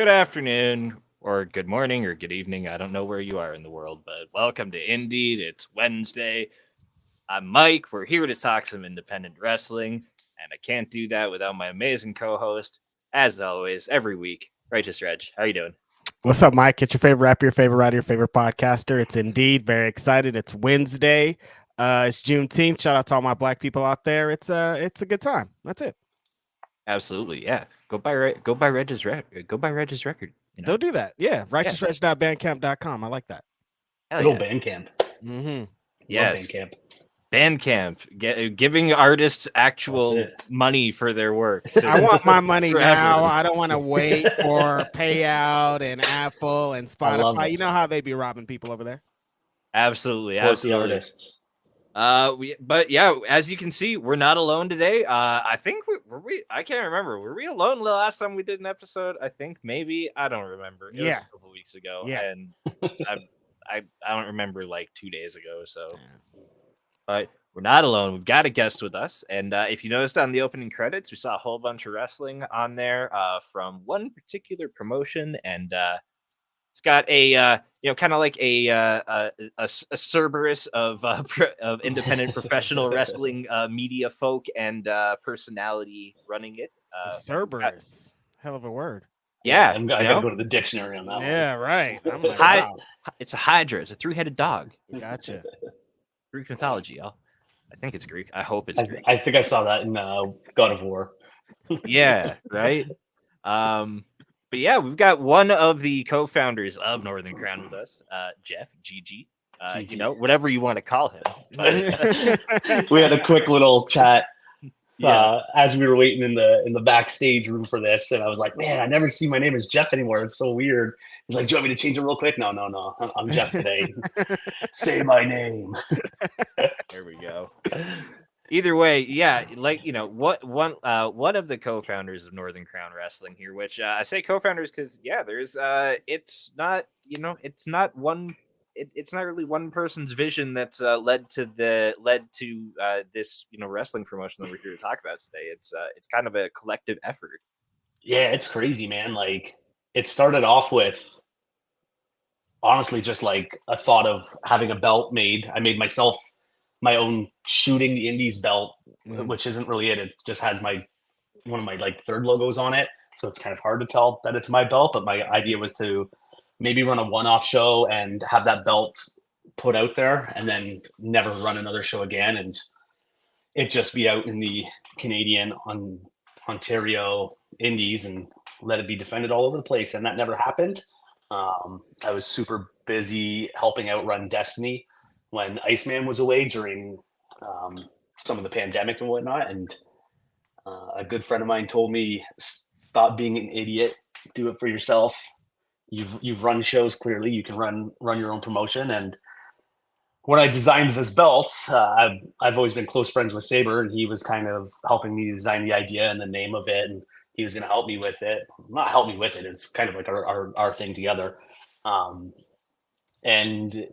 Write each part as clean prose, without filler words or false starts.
Good afternoon, or good morning, or good evening. I don't know where you are in the world, but welcome to Indeed. It's Wednesday. I'm Mike. We're here to talk some independent wrestling, and I can't do that without my amazing co-host, as always, every week, Righteous Reg. How you doing? What's up, Mike? It's your favorite rapper, your favorite writer, your favorite podcaster. It's Indeed. Very excited. It's Wednesday. It's Juneteenth. Shout out to all my black people out there. It's a good time. That's it. Absolutely, yeah. Go buy Reg's record. Don't do that. Yeah. Righteousreg.bandcamp.com. I like that. Hell Good old yeah. Bandcamp. Mm-hmm. Love Yes. Bandcamp. Bandcamp, giving artists actual it. money for their work. I want my money Forever. now. I don't want to wait for payout and Apple and I love Spotify. it. You know how they be robbing people over there. Absolutely, Support the absolutely. artists. But yeah, as you can see, we're not alone today. I think we I can't remember. Were we alone the last time we did an episode? I think maybe. I don't remember. It was Yeah. a couple weeks ago. Yeah. And I don't remember like 2 days ago. So, but we're not alone. We've got a guest with us, and if you noticed on the opening credits, we saw a whole bunch of wrestling on there from one particular promotion, and it's got a kind of like a Cerberus of of independent professional wrestling media folk and personality running it. Cerberus. Hell of a word. Yeah, I gotta go to the dictionary on that Yeah, right. I'm like, Hi. wow. It's a Hydra. It's a three-headed dog. Gotcha. Greek mythology, y'all. I think it's Greek. I hope it's one. Greek. I think I saw that in God of War. Yeah, right. But yeah, we've got one of the co-founders of Northern Crown with us, Geoff GG. GG. Whatever you want to call him. We had a quick little chat Yeah. as we were waiting in the backstage room for this, and I was like, "Man, I never see my name as Jeff anymore. It's so weird." He's like, "Do you want me to change it real quick?" No. I'm Jeff today. Say my name. There we go. Either way, yeah, like one of the co-founders of Northern Crown Wrestling here, which I say co-founders because there's it's not it's not one it's not really one person's vision that's led to this wrestling promotion that we're here to talk about today. It's kind of a collective effort. Yeah, it's crazy, man. Like, it started off with honestly just like a thought of having a belt made. I made myself my own shooting the indies belt, which isn't really it. It just has one of my like third logos on it. So it's kind of hard to tell that it's my belt, but my idea was to maybe run a one-off show and have that belt put out there and then never run another show again. And it just be out in the Canadian Ontario indies and let it be defended all over the place. And that never happened. I was super busy helping out run Destiny when Iceman was away during some of the pandemic and whatnot. And a good friend of mine told me, stop being an idiot, do it for yourself. You've run shows, clearly you can run your own promotion. And when I designed this belt, I've always been close friends with Saber, and he was kind of helping me design the idea and the name of it, and he was going to help me with it. Not help me with it, it's kind of like our thing together. And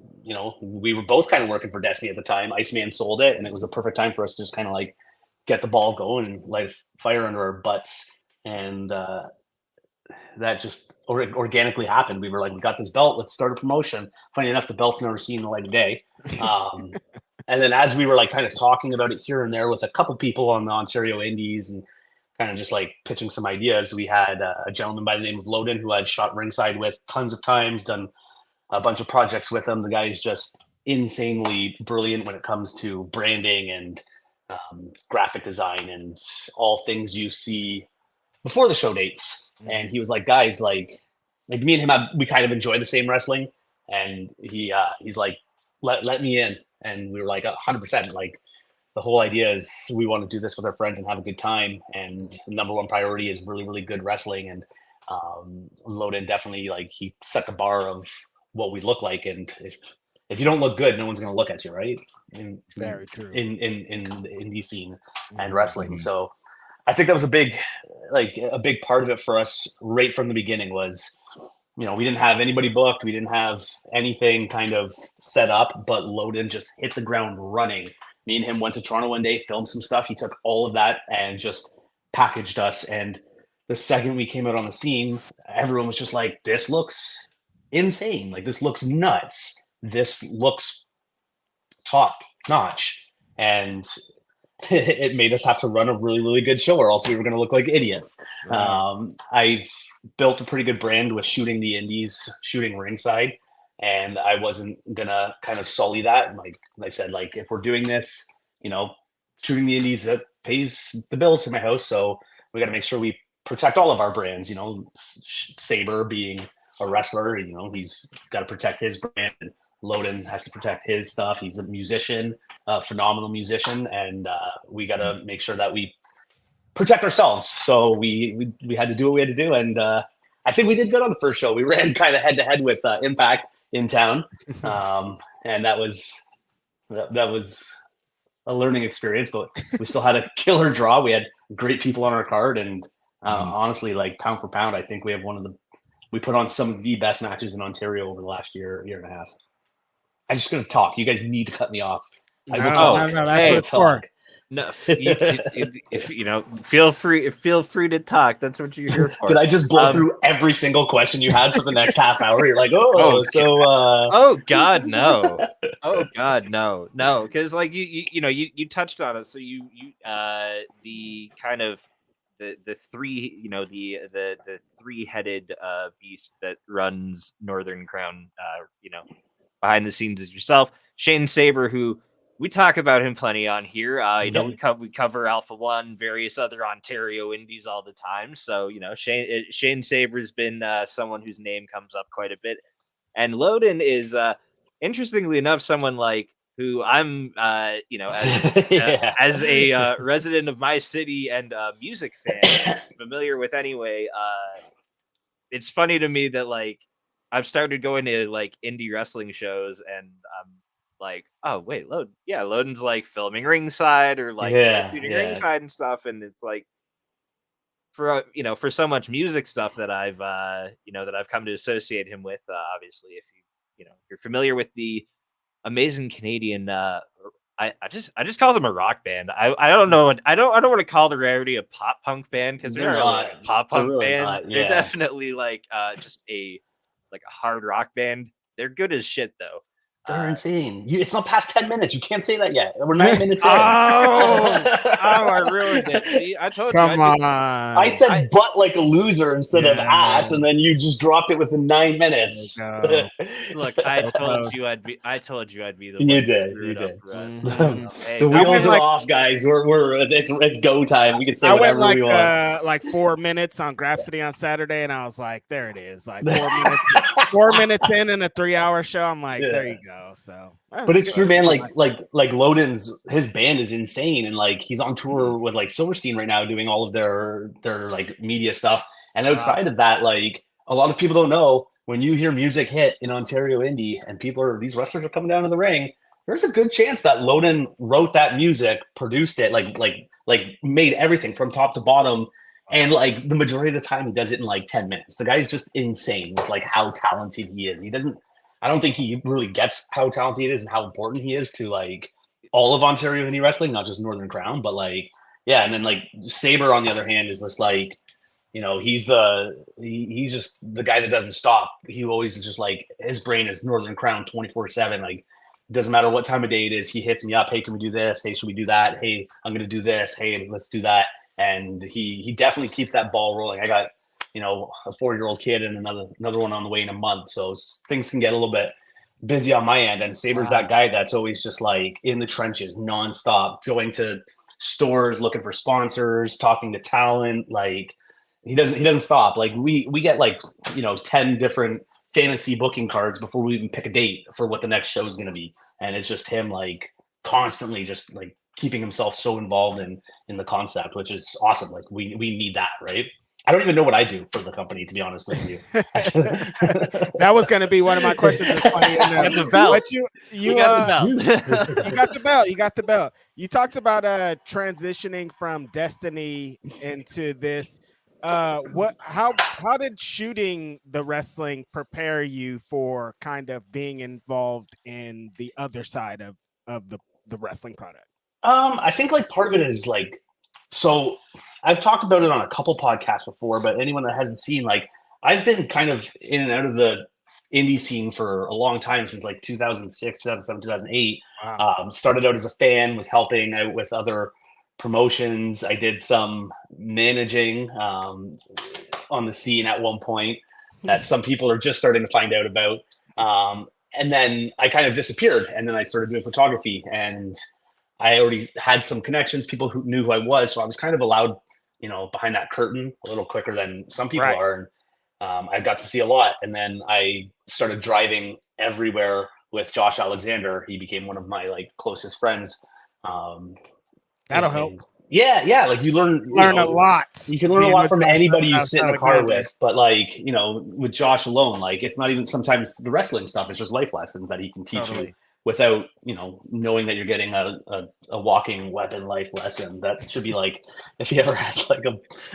we were both kind of working for Destiny at the time. Iceman sold it, and it was a perfect time for us to just kind of like get the ball going and light fire under our butts. And that just organically happened. We were like, we got this belt, let's start a promotion. Funny enough, the belt's never seen the light of day. And then as we were like kind of talking about it here and there with a couple people on the Ontario Indies and kind of just like pitching some ideas, we had a gentleman by the name of Loden who I'd shot ringside with tons of times, done a bunch of projects with him. The guy is just insanely brilliant when it comes to branding and graphic design and all things you see before the show dates. And he was like, guys, like me and him, we kind of enjoy the same wrestling. And he's like, let me in. And we were like 100%. Like, the whole idea is we want to do this with our friends and have a good time. And the number one priority is really, really good wrestling. And Loden definitely, like, he set the bar of what we look like. And if you don't look good, no one's going to look at you, right? Very true. In the indie scene and wrestling. So I think that was a big part of it for us right from the beginning was, we didn't have anybody booked. We didn't have anything kind of set up, but Loden just hit the ground running. Me and him went to Toronto one day, filmed some stuff. He took all of that and just packaged us. And the second we came out on the scene, everyone was just like, this looks insane. Like, this looks nuts. This looks top notch. And it made us have to run a really, really good show, or else we were going to look like idiots. Right. I built a pretty good brand with shooting the indies, shooting ringside, and I wasn't going to kind of sully that. Like I said, like, if we're doing this, you know, shooting the indies, that pays the bills in my house. So we got to make sure we protect all of our brands. You know, Saber being a wrestler, you know, he's got to protect his brand. Loden has to protect his stuff. He's a musician, a phenomenal musician, and we got to make sure that we protect ourselves. So we had to do what we had to do, and I think we did good on the first show. We ran kind of head to head with Impact in town, and that was a learning experience. But we still had a killer draw. We had great people on our card, and honestly, like, pound for pound, I think we have we put on some of the best matches in Ontario over the last year and a half. I'm just going to talk. You guys need to cut me off. I will talk. No, that's what it's for. No, if you know, feel free to talk. That's what you're here for. Did I just blow through every single question you had for the next half hour? You're like, oh God, no. Oh God, no. Because like you touched on it. So you the kind of the three, you know, the three-headed beast that runs Northern Crown, you know, behind the scenes is yourself, Shane Saber, who we talk about him plenty on here. You know, we cover Alpha One, various other Ontario indies all the time. So, you know, Shane Saber's been someone whose name comes up quite a bit. And Loden is, interestingly enough, someone like who I'm, you know, as a resident of my city and music fan, familiar with anyway. It's funny to me that, like, I've started going to like indie wrestling shows, and I'm like, oh wait, Loden's like filming ringside or like shooting ringside and stuff, and it's like for for so much music stuff that I've that I've come to associate him with. Obviously, if if you're familiar with the amazing Canadian, I just call them a rock band. I don't know. I don't want to call the Rarity a pop punk band, because they're not a pop punk band. They're definitely like just a hard rock band. They're good as shit though. They're insane. It's not past 10 minutes. You can't say that yet. We're 9 minutes in. I ruined it. See, I told you. Come on. I said butt like a loser instead of ass, and then you just dropped it within 9 minutes. Look, I told you I'd be the one. You did. The wheels are off, guys. It's go time. We can say whatever we want. Like 4 minutes on Grapsody on Saturday, and I was like, there it is. Like 4 minutes. 4 minutes in a 3-hour show. I'm like, there you go. So, but it's true, man. Like Loden's, his band is insane, and like he's on tour with like Silverstein right now, doing all of their like media stuff. And outside of that, like, a lot of people don't know, when you hear music hit in Ontario indie, and these wrestlers are coming down to the ring, there's a good chance that Loden wrote that music, produced it, like made everything from top to bottom. And like the majority of the time, he does it in like 10 minutes. The guy's just insane with like how talented he is. I don't think he really gets how talented he is and how important he is to like all of Ontario indie wrestling, not just Northern Crown, but like, yeah. And then like Saber, on the other hand, is just like, you know, he's just the guy that doesn't stop. He always is just like, his brain is Northern Crown 24/7. Like, it doesn't matter what time of day it is. He hits me up. Hey, can we do this? Hey, should we do that? Hey, I'm going to do this. Hey, let's do that. And he definitely keeps that ball rolling. I got, you know, a 4-year-old kid and another one on the way in a month. So things can get a little bit busy on my end. And Saber's that guy that's always just like in the trenches nonstop, going to stores, looking for sponsors, talking to talent. Like, he doesn't stop. Like, we get like, you know, 10 different fantasy booking cards before we even pick a date for what the next show is going to be. And it's just him like constantly just like keeping himself so involved in the concept, which is awesome. Like, we need that, right? I don't even know what I do for the company, to be honest with you. That was going to be one of my questions. You got the belt. You got the belt. You talked about transitioning from Destiny into this. How did shooting the wrestling prepare you for kind of being involved in the other side of the wrestling product? I think like part of it is like, so I've talked about it on a couple podcasts before, but anyone that hasn't seen, like, I've been kind of in and out of the indie scene for a long time, since like 2006, 2007, 2008. Wow. Started out as a fan, was helping out with other promotions. I did some managing on the scene at one point that some people are just starting to find out about. And then I kind of disappeared, and then I started doing photography, and I already had some connections, people who knew who I was. So I was kind of allowed, behind that curtain a little quicker than some people Right. are. And I got to see a lot. And then I started driving everywhere with Josh Alexander. He became one of my like closest friends. That'll help. Yeah. Like you learn A lot. You can learn a being lot with from Josh anybody you sit in a car Alexander. with. But like, with Josh alone, like it's not even sometimes the wrestling stuff. It's just life lessons that he can teach you without, knowing that you're getting a walking weapon life lesson. That should be like, if he ever has like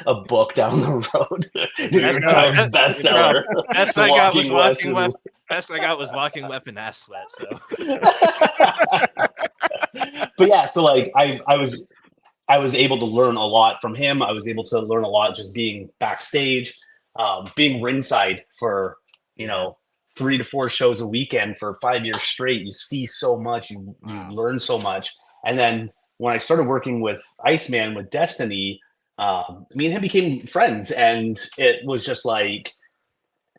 a book down the road, New York Times bestseller. Best I got was walking weapon. Best I got was walking weapon ass sweat. So, but yeah, so like I was able to learn a lot from him. I was able to learn a lot just being backstage, being ringside for 3 to 4 shows a weekend for 5 years straight. You see so much, you learn so much. And then when I started working with Iceman with Destiny, me and him became friends, and it was just like,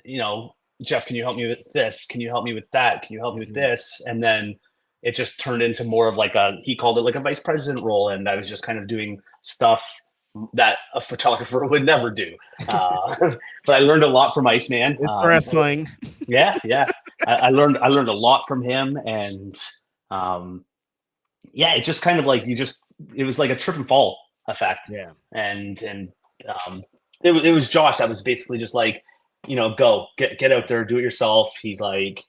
Geoff, can you help me with this? Can you help me with that? Can you help me with this? And then it just turned into more of like he called it like a vice president role. And I was just kind of doing stuff that a photographer would never do. But I learned a lot from Iceman. It's wrestling. Yeah. I learned a lot from him. And it just kind of like, it was like a trip and fall effect. Yeah. And it was Josh that was basically just like, go get out there, do it yourself. He's like,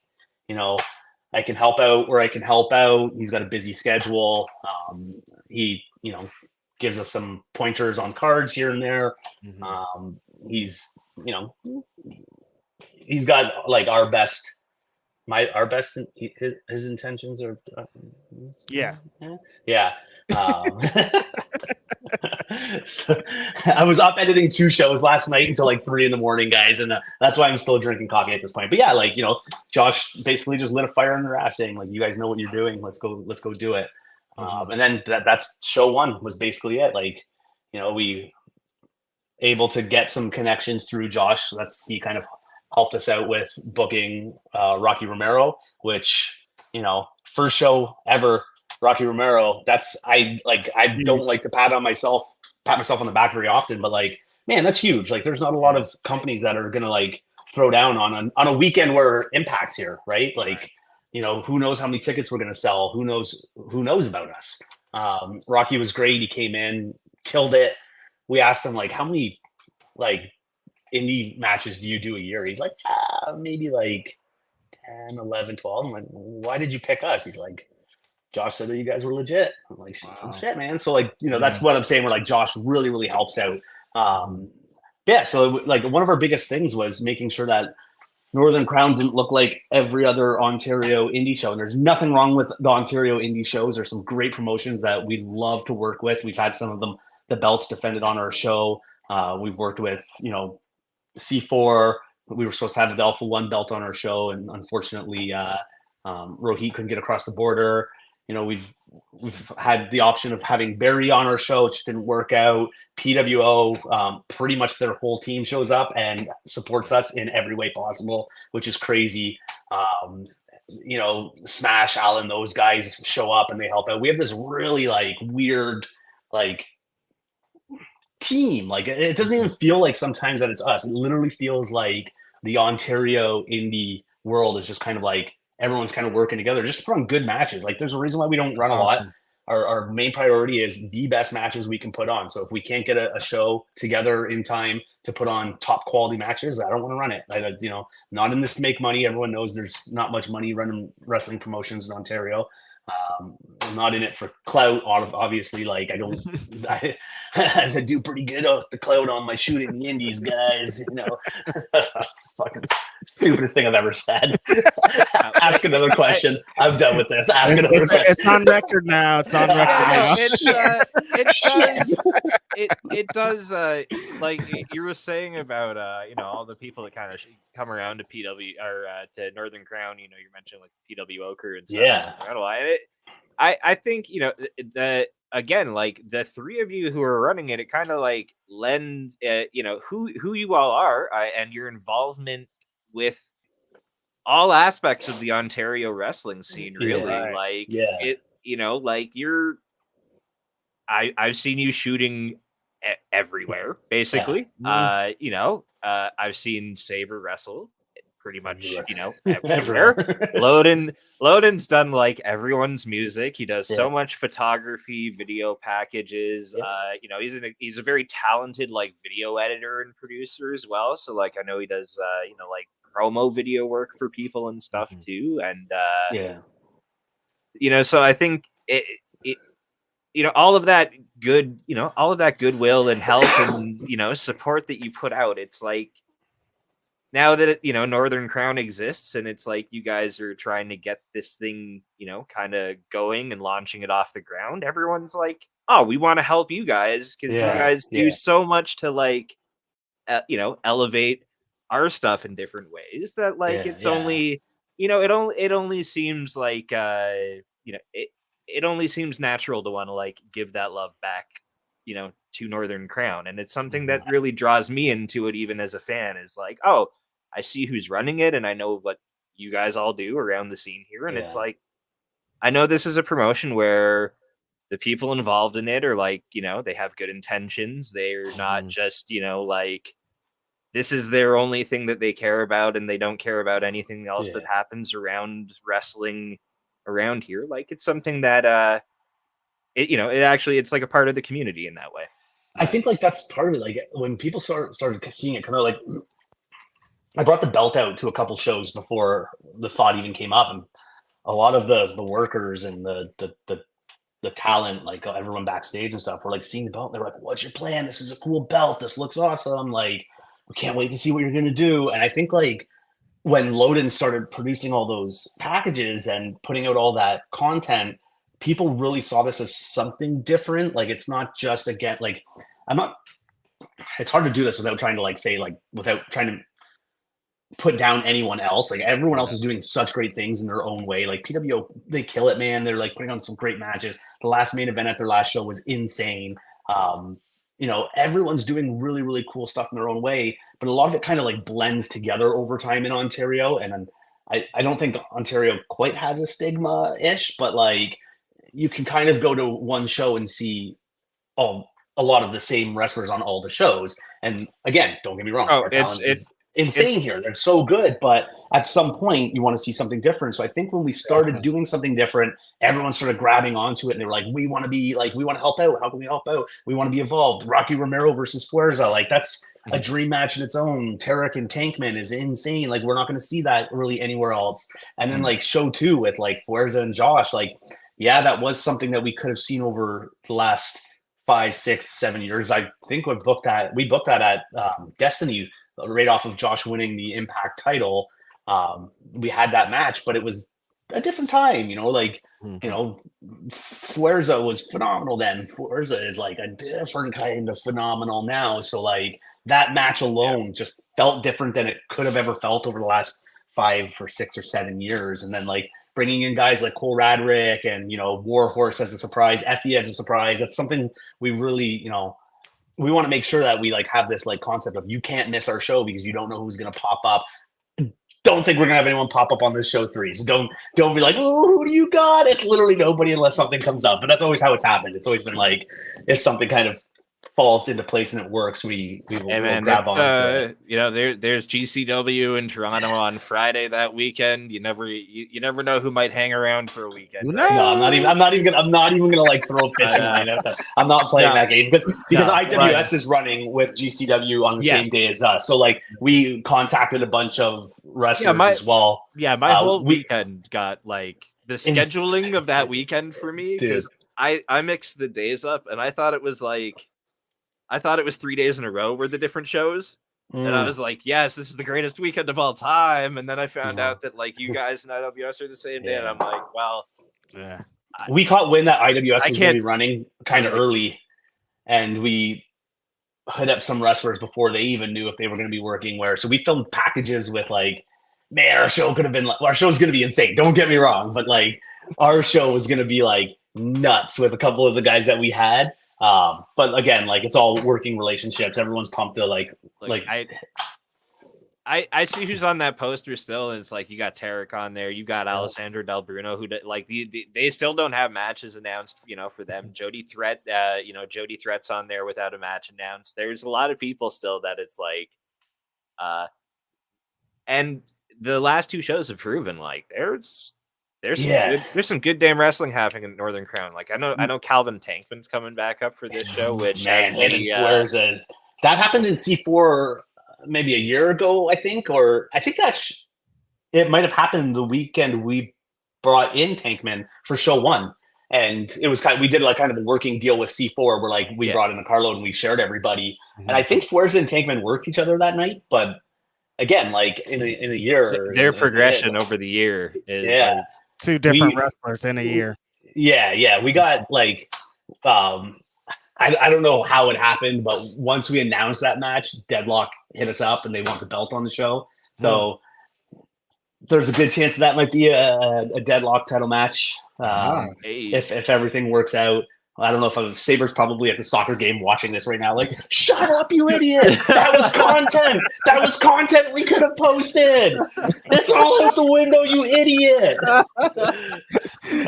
I can help out where I can help out. He's got a busy schedule. He, gives us some pointers on cards here and there. Mm-hmm. He's got like our best, his intentions are. Yeah. So I was up editing 2 shows last night until like 3 a.m, guys, and that's why I'm still drinking coffee at this point. But yeah, like Josh basically just lit a fire in their ass, saying like, "You guys know what you're doing. Let's go do it." And then that's show 1 was basically it. Like, we able to get some connections through Josh. He kind of helped us out with booking Rocky Romero, which first show ever. Rocky Romero, I don't like to pat myself on the back very often, but like, man, that's huge. Like there's not a lot of companies that are gonna like throw down on a weekend where Impact's here, right? Like, who knows how many tickets we're gonna sell? Who knows about us? Rocky was great. He came in, killed it. We asked him like, how many like indie matches do you do a year? He's like, maybe like 10, 11, 12. I'm like, why did you pick us? He's like, Josh said that you guys were legit. I'm like, shit, man. So like, that's what I'm saying. Where like Josh really, really helps out. So like one of our biggest things was making sure that Northern Crown didn't look like every other Ontario indie show. And there's nothing wrong with the Ontario indie shows. There's some great promotions that we love to work with. We've had some of them, the belts defended on our show. We've worked with, C4. We were supposed to have the Alpha 1 belt on our show, and unfortunately, Rohit couldn't get across the border. We've had the option of having Barry on our show. It just didn't work out. PWO, pretty much their whole team shows up and supports us in every way possible, which is crazy. Smash, Alan, those guys show up and they help out. We have this really like weird like team. Like it doesn't even feel like sometimes that it's us. It literally feels like the Ontario indie world is just kind of like everyone's kind of working together just to put on good matches. Like there's a reason why we don't run a lot. Our main priority is the best matches we can put on. So if we can't get a show together in time to put on top quality matches, I don't want to run it. Not in this to make money. Everyone knows there's not much money running wrestling promotions in Ontario. I'm not in it for clout, obviously. Like I do pretty good off the clout on my shooting the indies, guys. Fucking stupidest thing I've ever said. Ask another question. I'm done with this. Ask another question. It's on record now. It's on record now. It does like you were saying about all the people that kind of come around to PW or to Northern Crown. You mentioned like PW Ochre and stuff. Yeah. I think the again, like the three of you who are running it, it kind of like lends who you all are and your involvement with all aspects of the Ontario wrestling scene, really. I've seen you shooting everywhere, basically. I've seen Saber wrestle pretty much, everywhere. Loden's done like everyone's music. He does so much photography, video packages. He's a very talented like video editor and producer as well. So like I know he does like promo video work for people and stuff too. And so I think it all of that good, all of that goodwill and help and support that you put out. It's like now that Northern Crown exists and it's like you guys are trying to get this thing, kind of going and launching it off the ground. Everyone's like, oh, we want to help you guys because you guys do so much to like, elevate our stuff in different ways that like it's only, it only seems like, it only seems natural to want to like give that love back, to Northern Crown. And it's something that really draws me into it, even as a fan, is like, oh, I see who's running it and I know what you guys all do around the scene here. And it's like, I know this is a promotion where the people involved in it are like, they have good intentions. They're not just, like, this is their only thing that they care about and they don't care about anything else that happens around wrestling around here. Like it's something that it's like a part of the community in that way. I think like that's part of it. Like when people started seeing it come out, like I brought the belt out to a couple shows before the thought even came up, and a lot of the workers and the talent, like everyone backstage and stuff, were like seeing the belt. And they were like, "What's your plan? This is a cool belt. This looks awesome. Like we can't wait to see what you're gonna do." And I think like when Loden started producing all those packages and putting out all that content, people really saw this as something different. Like it's not just like it's hard to do this without trying to like say like without trying to put down anyone else. Like everyone else is doing such great things in their own way. Like PWO, they kill it, man. They're like putting on some great matches. The last main event at their last show was insane. Everyone's doing really, really cool stuff in their own way, but a lot of it kind of like blends together over time in Ontario. And I don't think Ontario quite has a stigma-ish, but like you can kind of go to one show and see a lot of the same wrestlers on all the shows. And again, don't get me wrong, our talent is insane here. They're so good, but at some point you want to see something different. So I think when we started doing something different, everyone started grabbing onto it and they were like, we want to help out. How can we help out? We want to be involved. Rocky Romero versus Fuerza. Like that's a dream match in its own. Tarek and Tankman is insane. Like we're not going to see that really anywhere else. And then like show 2 with like Fuerza and Josh, like, yeah, that was something that we could have seen over the last 5, 6, 7 years. I think we booked that at Destiny right off of Josh winning the Impact title. We had that match, but it was a different time, Fuerza was phenomenal then. Fuerza is like a different kind of phenomenal now. So like that match alone just felt different than it could have ever felt over the last 5 or 6 or 7 years. And then like bringing in guys like Cole Radrick and, Warhorse as a surprise, Effie as a surprise. That's something we really, we want to make sure that we like have this like concept of you can't miss our show because you don't know who's going to pop up. Don't think we're going to have anyone pop up on this show 3. So don't be like, oh, who do you got? It's literally nobody unless something comes up. But that's always how it's happened. It's always been like, if something kind of falls into place and it works, we will grab on to it. There's GCW in Toronto on Friday that weekend. You never know who might hang around for a weekend. No, I'm not even gonna like throw a fishing line out there. I'm not playing that game because IWS is running with GCW on the same day as us. So like we contacted a bunch of wrestlers as well. Yeah, my whole weekend got like the scheduling of that weekend for me because I mixed the days up and I thought it was 3 days in a row were the different shows. And I was like, yes, this is the greatest weekend of all time. And then I found out that like you guys and IWS are the same day, and I'm like, well, Yeah. We caught wind that IWS I was going to can't- be running kind of early, and we hit up some wrestlers before they even knew if they were going to be working where. So we filmed packages with like, man, our show could have been like, our show's going to be insane. Don't get me wrong, but like our show was going to be like nuts with a couple of the guys that we had. But again, like it's all working relationships. Everyone's pumped to like I see who's on that poster still, and it's like you got Tarek on there, you got Yeah. Alessandro Del Bruno, who like they still don't have matches announced, for them. Jody Threat, Jody Threat's on there without a match announced. There's a lot of people still that it's like, and the last two shows have proven like there's some good damn wrestling happening in Northern Crown. Like I know Calvin Tankman's coming back up for this show, which man, that happened in C4 maybe a year ago, I think, or I think that it might have happened the weekend we brought in Tankman for show 1, and it was we did like kind of a working deal with C4 where like we brought in a carload and we shared everybody, and I think Fuerza and Tankman worked each other that night, but again, like in a year, their progression over the year is like, two different wrestlers in a year. Yeah, we got like I don't know how it happened, but once we announced that match, Deadlock hit us up and they want the belt on the show. So there's a good chance that might be a Deadlock title match if everything works out. I don't know if Saber's probably at the soccer game watching this right now. Like, shut up, you idiot! That was content. That was content we could have posted. It's all out the window, you idiot.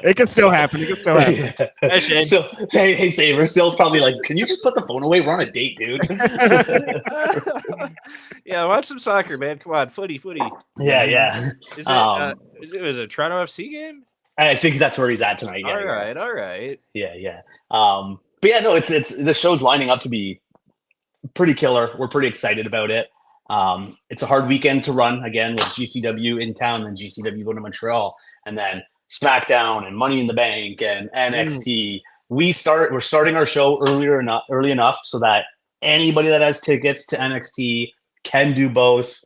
It can still happen. So, hey, Saber, Still's probably like, can you just put the phone away? We're on a date, dude. Yeah, watch some soccer, man. Come on, footy. Yeah. Is it a Toronto FC game? I think that's where he's at tonight. Yeah, all right. Yeah. But yeah, no, it's the show's lining up to be pretty killer. We're pretty excited about it. It's a hard weekend to run again with GCW in town, and GCW going to Montreal, and then SmackDown and Money in the Bank and NXT. We're starting our show early enough so that anybody that has tickets to NXT can do both.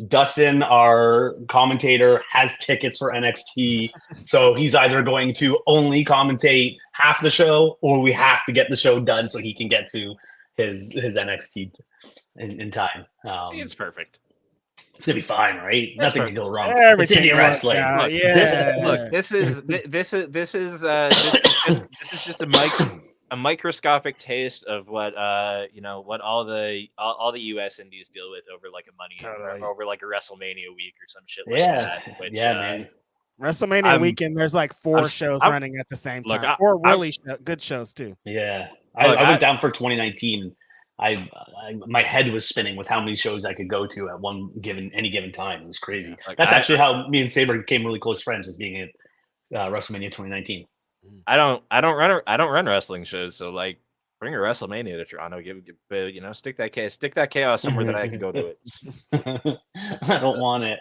Dustin, our commentator, has tickets for NXT, so he's either going to only commentate half the show, or we have to get the show done so he can get to his NXT in time. It's perfect. It's gonna be fine, right? Nothing can go wrong. Everything it's indie wrestling. This is just a microscopic taste of what what all the US indies deal with over like a money over like a WrestleMania week or some shit like that. Which, man. WrestleMania weekend, there's like 4 shows running at the same time. 4 really good shows too. Yeah, I went down for 2019. My head was spinning with how many shows I could go to at any given time. It was crazy. That's actually how me and Saber became really close friends, was being at WrestleMania 2019. I don't run wrestling shows, so like bring a WrestleMania to Toronto. Stick that chaos somewhere that I can go to it. I don't want it.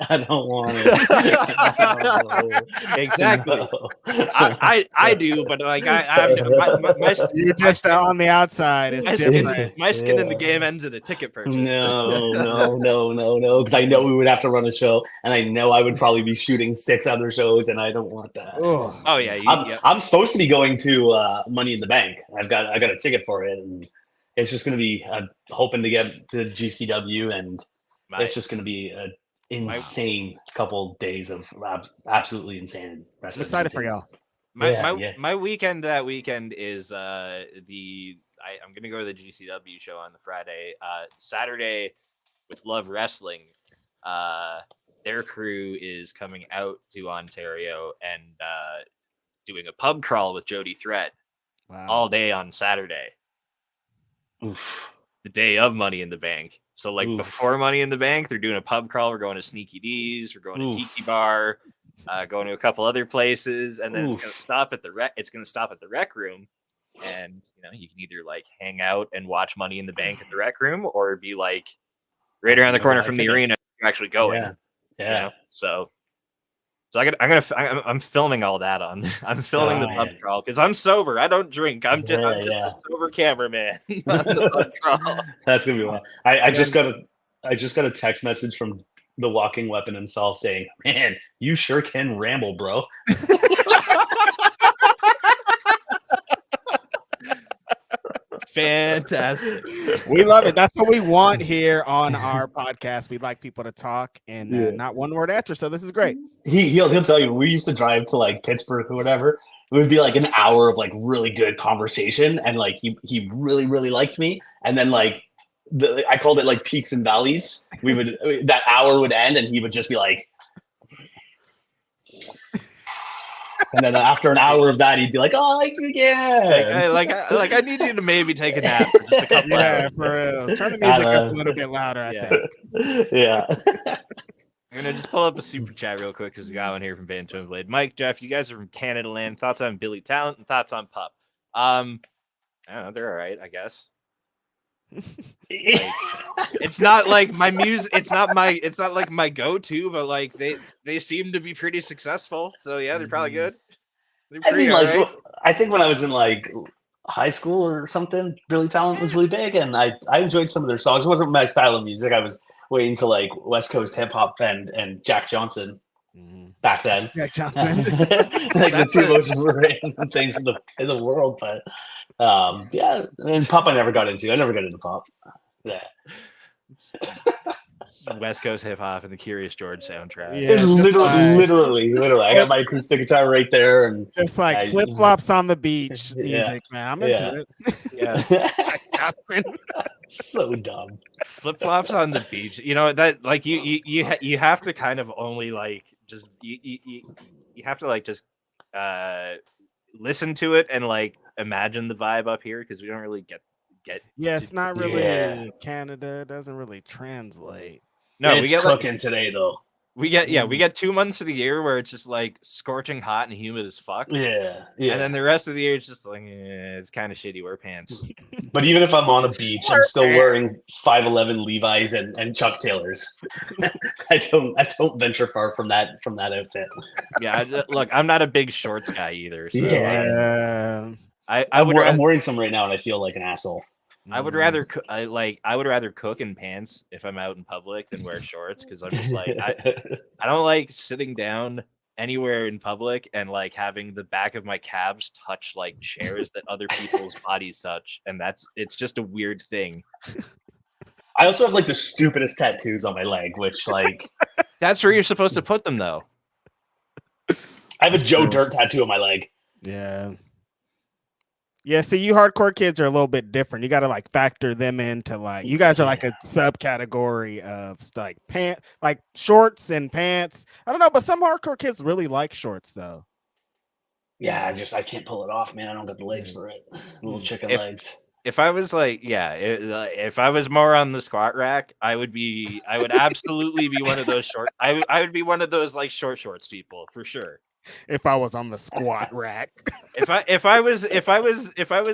Exactly. No. I do, but like you're just on the outside. My skin in the game ends at a ticket purchase. No. Because I know we would have to run a show, and I know I would probably be shooting 6 other shows, and I don't want that. Oh yeah. I'm supposed to be going to Money in the Bank. I got a ticket for it, and it's just going to be hoping to get to GCW, and it's just going to be an insane couple days of absolutely insane wrestling. I'm excited for y'all. My weekend that weekend is I'm going to go to the GCW show on the Friday. Saturday with Love Wrestling, their crew is coming out to Ontario and doing a pub crawl with Jody Threat. Wow. All day on Saturday. Oof. The day of Money in the Bank. So like before Money in the Bank, they're doing a pub crawl. We're going to Sneaky D's. We're going to Tiki Bar. Going to a couple other places, and then it's going to stop at the Rec Room, and you can either like hang out and watch Money in the Bank at the Rec Room, or be like right around the corner from the arena. You're actually going. Yeah. So I'm filming all that I'm filming the pub crawl because I'm sober. I don't drink. I'm just a sober cameraman on the pub crawl. That's gonna be wild. I just got I just got a text message from the walking weapon himself saying, "Man, you sure can ramble, bro." Fantastic. We love it. That's what we want here on our podcast. We like people to talk and not one word answer. So this is great. He'll tell you. We used to drive to like Pittsburgh or whatever. It would be like an hour of like really good conversation, and like he really really liked me, and then like I called it like peaks and valleys. We would that hour would end, and he would just be like. And then after an hour of that, he'd be like, "Oh, I like you again." I need you to maybe take a nap for just a couple hours. For real. Turn the music up a little bit louder, I think. Yeah. I'm gonna just pull up a super chat real quick because we got one here from Van Blade. Mike, Jeff, you guys are from Canada land. Thoughts on Billy Talent and thoughts on Pup? I don't know, they're all right, I guess. It's not like my music. It's not like my go-to, but like they seem to be pretty successful. So yeah, they're probably good. I mean, like I think when I was in like high school or something, Billy Talent was really big, and I enjoyed some of their songs. It wasn't my style of music. I was way into like West Coast hip hop and Jack Johnson back then. Jack Johnson, like the two most random things in the world. But yeah, and pop I never got into. I never got into pop. Yeah. West Coast hip hop and the Curious George soundtrack. Yeah, literally. I got my acoustic guitar right there, and just like flip flops on the beach music, man. I'm into it. Yeah, so dumb. Flip flops on the beach. You know that like you have to kind of only like just you have to like just listen to it and like imagine the vibe up here because we don't really get. Yeah, it's not really Canada. It doesn't really translate. No, we get cooking today though. We get 2 months of the year where it's just like scorching hot and humid as fuck. Yeah. And then the rest of the year it's just like it's kind of shitty. Wear pants. But even if I'm on a beach, I'm still wearing 5'11" Levi's and Chuck Taylors. I don't venture far from that outfit. Yeah, look, I'm not a big shorts guy either. So I'm wearing some right now and I feel like an asshole. I would rather cook in pants if I'm out in public than wear shorts because I'm just like I don't like sitting down anywhere in public and like having the back of my calves touch like chairs that other people's bodies touch, and it's just a weird thing. I also have like the stupidest tattoos on my leg, which like that's where you're supposed to put them though. I have a Joe Dirt tattoo on my leg. Yeah, see, you hardcore kids are a little bit different. You got to like factor them into like you guys are like a subcategory of like like shorts and pants. I don't know, but some hardcore kids really like shorts though. Yeah, I can't pull it off, man. I don't got the legs for it. Little chicken legs. If I was like, if I was more on the squat rack, I would absolutely be one of those short. I would be one of those like short shorts people for sure. If I was on the squat rack, if I was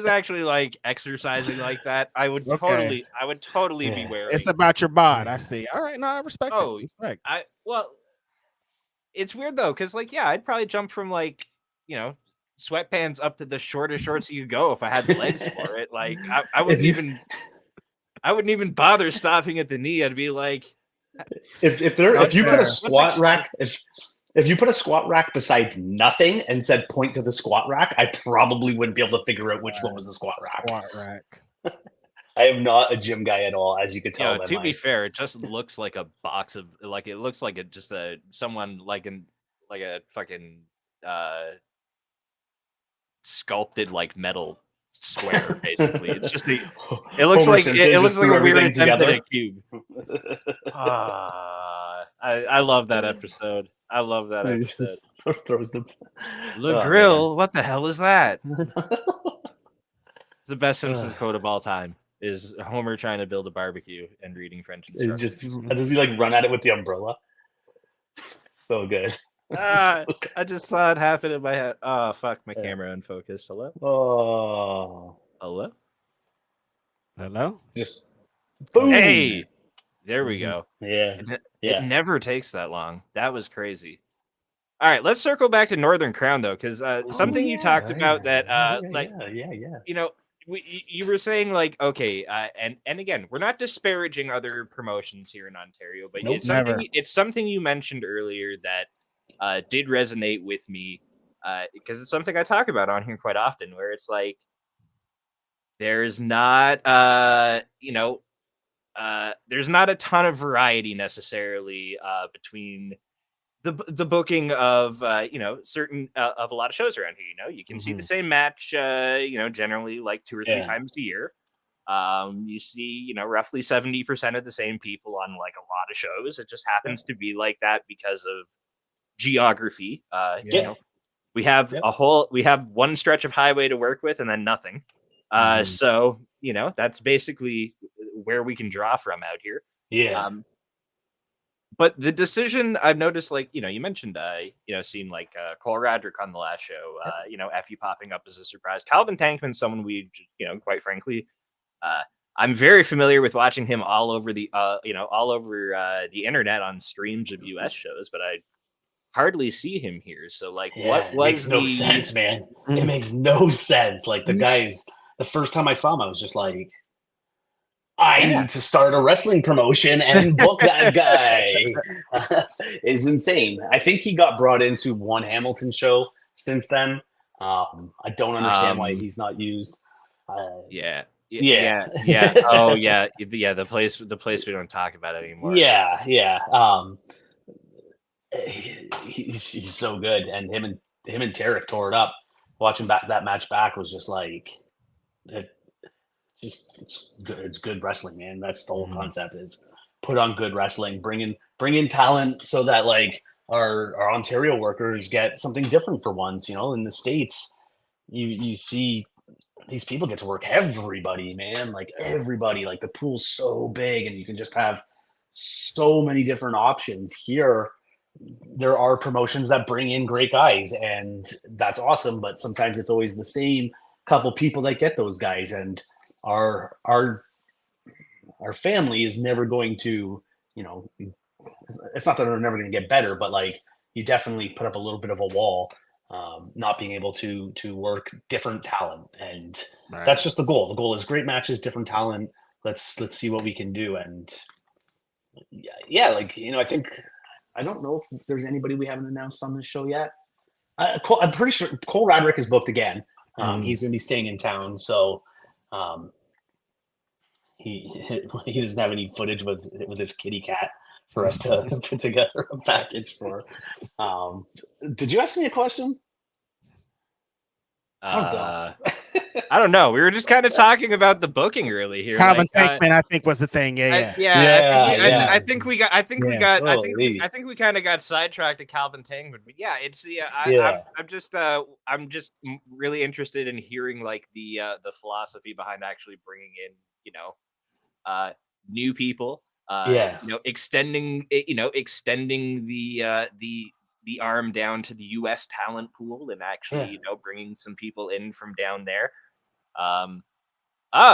actually like exercising like that, I would totally be wearing. It's about your bod. I see. All right, no, I respect. Respect. It's weird though, because like I'd probably jump from like sweatpants up to the shortest shorts you go if I had the legs for it. Like I wouldn't even bother stopping at the knee. I'd be like, if you put a squat rack, if you put a squat rack beside nothing and said point to the squat rack, I probably wouldn't be able to figure out which one was the squat rack. I am not a gym guy at all, as you could tell. To be fair, it just looks like a box of like it looks like someone like a fucking sculpted like metal square. Basically, it's just it looks like a weird attempt at a cube. I love that episode. I love that episode. Le Grill, what the hell is that? It's the best Simpsons quote of all time. Is Homer trying to build a barbecue and reading French instructions. Does he like run at it with the umbrella? So good. I just saw it happen in my head. Oh fuck, my camera unfocused. Hello? Oh. Hello? Just boom. Hey. There we go. Yeah. It never takes that long. That was crazy. All right, let's circle back to Northern Crown though, because something you talked about that you were saying like, okay, and again, we're not disparaging other promotions here in Ontario, but Nope. it's something you mentioned earlier that did resonate with me, because it's something I talk about on here quite often, where it's like there's not there's not a ton of variety necessarily between the booking of certain of a lot of shows around here. You can see the same match generally like 2 or 3 times a year. You see roughly 70% of the same people on like a lot of shows. It just happens to be like that because of geography. We have we have one stretch of highway to work with and then nothing. So that's basically where we can draw from out here. But the decision I've noticed, like, you mentioned, seeing like Cole Radrick on the last show, Effie popping up as a surprise. Calvin Tankman's someone we, quite frankly, I'm very familiar with watching him all over the internet on streams of US shows, but I hardly see him here. So, like, what was makes no sense, man. It makes no sense. Like, the first time I saw him, I was just like, I need to start a wrestling promotion and book that guy. It's insane. I think he got brought into one Hamilton show since then. I don't understand why he's not used. Oh yeah. The place we don't talk about anymore. He's so good, and him and Tarek tore it up. Watching that match back was just like it's good. It's good wrestling, man. That's the whole concept: is put on good wrestling, bring in talent, so that like our Ontario workers get something different for once. In the States, you see these people get to work everybody, man. Like everybody, like the pool's so big, and you can just have so many different options. Here, there are promotions that bring in great guys, and that's awesome. But sometimes it's always the same couple people that get those guys, and our family is never going to, it's not that they're never going to get better, but like you definitely put up a little bit of a wall, not being able to work different talent, and that's just the goal. The goal is great matches, different talent. Let's see what we can do, and I think I don't know if there's anybody we haven't announced on this show yet. I'm pretty sure Cole Radrick is booked again. He's going to be staying in town, so. He doesn't have any footage with his kitty cat for us to put together a package for. Did you ask me a question? I don't know. We were just kind of talking about the booking early here. Calvin Tankman, I think, was the thing. I think we kind of got sidetracked at Calvin Tankman. But yeah, it's I'm just really interested in hearing like the philosophy behind actually bringing in new people. Extending the arm down to the U.S. talent pool and actually bringing some people in from down there.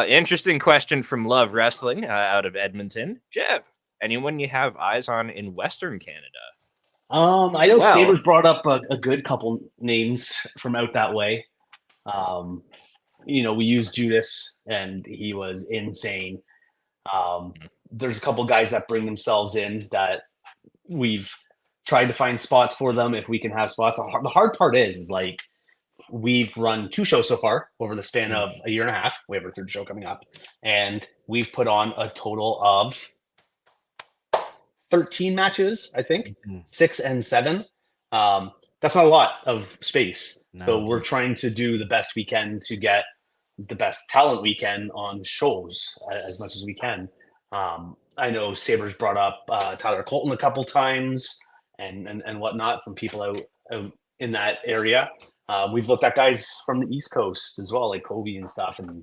Interesting question from Love Wrestling out of Edmonton. Geoff, anyone you have eyes on in Western Canada? I know Sabres brought up a good couple names from out that way. We used Judas, and he was insane. There's a couple guys that bring themselves in that we've tried to find spots for them if we can have spots. The hard part is like we've run 2 shows so far over the span of a year and a half. We have our 3rd show coming up, and we've put on a total of 13 matches, I think, 6 and 7. That's not a lot of space. No. So we're trying to do the best we can to get the best talent we can on shows as much as we can. I know Sabres brought up Tyler Colton a couple times and whatnot from people out in that area. We've looked at guys from the East Coast as well, like Covey and stuff. And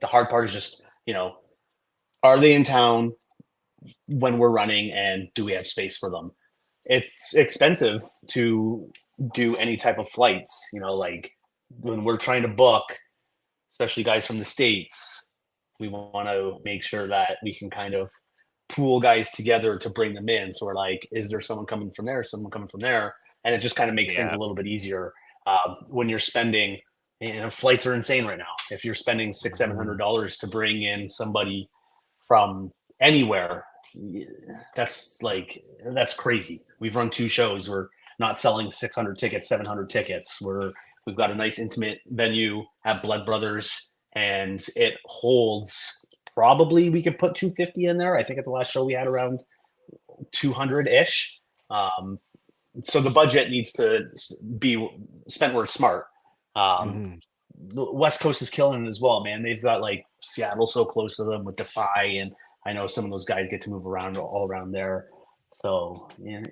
the hard part is just, are they in town when we're running, and do we have space for them? It's expensive to do any type of flights, like when we're trying to book, especially guys from the States, we want to make sure that we can kind of pool guys together to bring them in. So we're like, is there someone coming from there, someone coming from there? And it just kind of makes things a little bit easier when you're spending, and flights are insane right now. If you're spending $600-700 to bring in somebody from anywhere, that's crazy. We've run 2 shows. We're not selling 600 tickets, 700 tickets. We've got a nice intimate venue at Blood Brothers, and it holds, probably we could put 250 in there. I think at the last show we had around 200-ish. So the budget needs to be spent where it's smart. The West Coast is killing it as well, man. They've got like Seattle so close to them with Defy, and I know some of those guys get to move around all around there. So yeah,